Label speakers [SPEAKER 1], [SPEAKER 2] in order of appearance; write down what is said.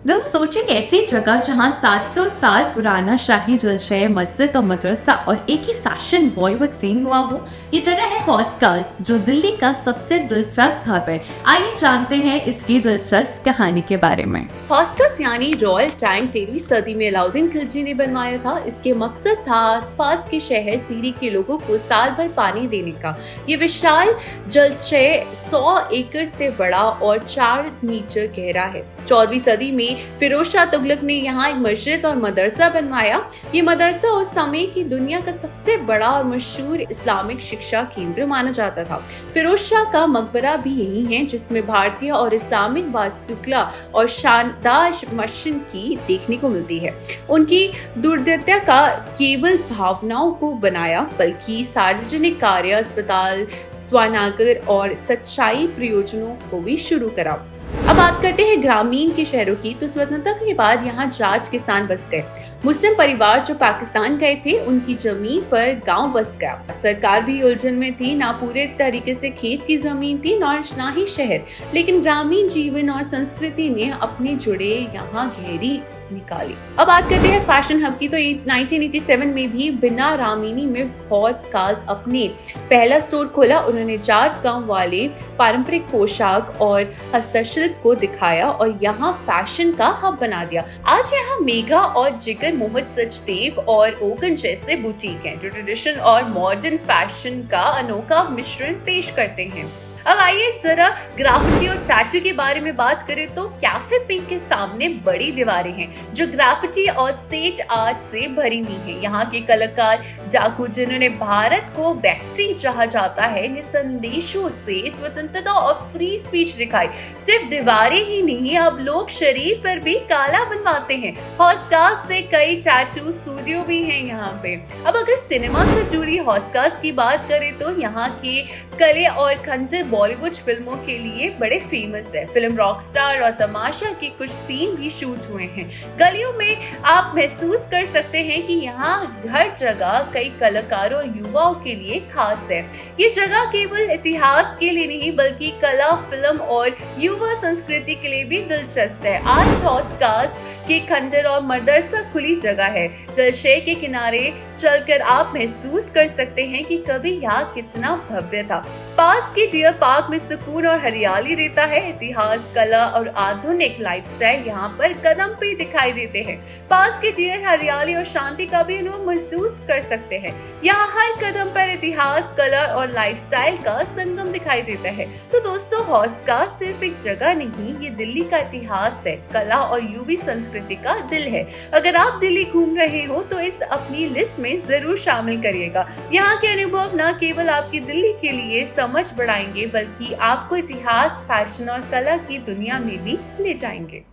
[SPEAKER 1] दोस्त सोचे कि ऐसी जगह जहां 700 साल पुराना शाही जलशय, मस्जिद और मदरसा और एक ही फैशन बॉलीवुड सीन हुआ हो। ये जगह है हौस जो दिल्ली का सबसे दिलचस्प हब है। आइए जानते हैं इसकी दिलचस्प कहानी के बारे में।
[SPEAKER 2] हॉस्कस यानी रॉयल टैंक 13वीं सदी में अलाउद्दीन खिलजी ने बनवाया था। इसके मकसद था आसपास के शहर सीरी के लोगों को साल भर पानी देने का। ये विशाल जलाशय 100 एकड़ से बड़ा और 4 मीटर गहरा है। 14वीं सदी में फिरोज शाह तुगलक ने यहाँ एक मस्जिद और मदरसा बनवाया। ये मदरसा उस समय की दुनिया का सबसे बड़ा और मशहूर इस्लामिक शिक्षा केंद्र माना जाता था। फिरोज शाह का मकबरा भी यही है, जिसमें भारतीय और इस्लामिक वास्तुकला और शानदार मशीन की देखने को मिलती है। उनकी दूरदर्शिता का केवल भावनाओं को बनाया, बल्कि सार्वजनिक कार्य, अस्पताल, स्वानागर और सच्चाई प्रयोजनों को भी शुरू करा। अब बात करते हैं ग्रामीण के शहरों की। तो स्वतंत्रता के बाद यहाँ जाट किसान बस गए। मुस्लिम परिवार जो पाकिस्तान गए थे, उनकी जमीन पर गांव बस गया। सरकार भी उलझन में थी, ना पूरे तरीके से खेत की जमीन थी, ना ही शहर। लेकिन ग्रामीण जीवन और संस्कृति ने अपने जुड़े यहाँ गहरी निकाली। अब बात करते हैं फैशन हब की। तो 1987 में भी बिना रामिनी में हॉस्कस अपने पहला स्टोर खोला। उन्होंने जाट गांव वाले पारंपरिक पोशाक और हस्तशिल्प को दिखाया और यहाँ फैशन का हब बना दिया। आज यहाँ मेगा और जिगर मोहम्मद सचदेव और ओगन जैसे बुटीक हैं, जो ट्रेडिशन और मॉडर्न फैशन का अनोखा मिश्रण पेश करते हैं। अब आइए जरा ग्राफिटी और टैटू के बारे में बात करें। तो कैफे पिंक के सामने बड़ी दीवारें हैं, जो ग्राफिटी और स्टेट आर्ट से भरी हुई हैं। यहाँ के कलाकार डाकू, जिन्होंने भारत को वैक्सीन चाहा जाता है, ने संदेशों से स्वतंत्रता और फ्री स्पीच दिखाई। सिर्फ दीवारें ही नहीं, अब लोग शरीर पर भी काला बनवाते हैं। हॉस्कस से कई टैटू स्टूडियो भी हैं यहाँ पे। अब अगर सिनेमा से जुड़ी हॉस्कस की बात करें तो यहाँ के कले और खंजर बॉलीवुड फिल्मों के लिए बड़े फेमस है। फिल्म रॉकस्टार और तमाशा के कुछ सीन भी शूट हुए हैं। गलियों में आप महसूस कर सकते हैं कि यहाँ हर जगह कई कलाकारों और युवाओं के लिए खास है। ये जगह केवल इतिहास के लिए नहीं, बल्कि कला, फिल्म और युवा संस्कृति के लिए भी दिलचस्प है। आज हॉस्कस के खंडर और मदरसा खुली जगह है। जलाशय के किनारे चलकर आप महसूस कर सकते हैं कि कभी यहाँ कितना भव्य था। पास के डियर पार्क में सुकून और हरियाली देता है। इतिहास, कला और आधुनिक लाइफस्टाइल यहाँ पर कदम पे दिखाई देते हैं। पास के डियर हरियाली और शांति का भी अनुभव महसूस कर सकते हैं। यहाँ हर कदम पर इतिहास, कला और लाइफस्टाइल का संगम दिखाई देता है। तो दोस्तों, हॉस्कस सिर्फ एक जगह नहीं, ये दिल्ली का इतिहास है, कला और युवी संस्कृति का दिल है। अगर आप दिल्ली घूम रहे हो तो इस अपनी लिस्ट में जरूर शामिल करिएगा। यहाँ के अनुभव न केवल आपकी दिल्ली के लिए समझ बढ़ाएंगे, बल्कि आपको इतिहास, फैशन और कला की दुनिया में भी ले जाएंगे।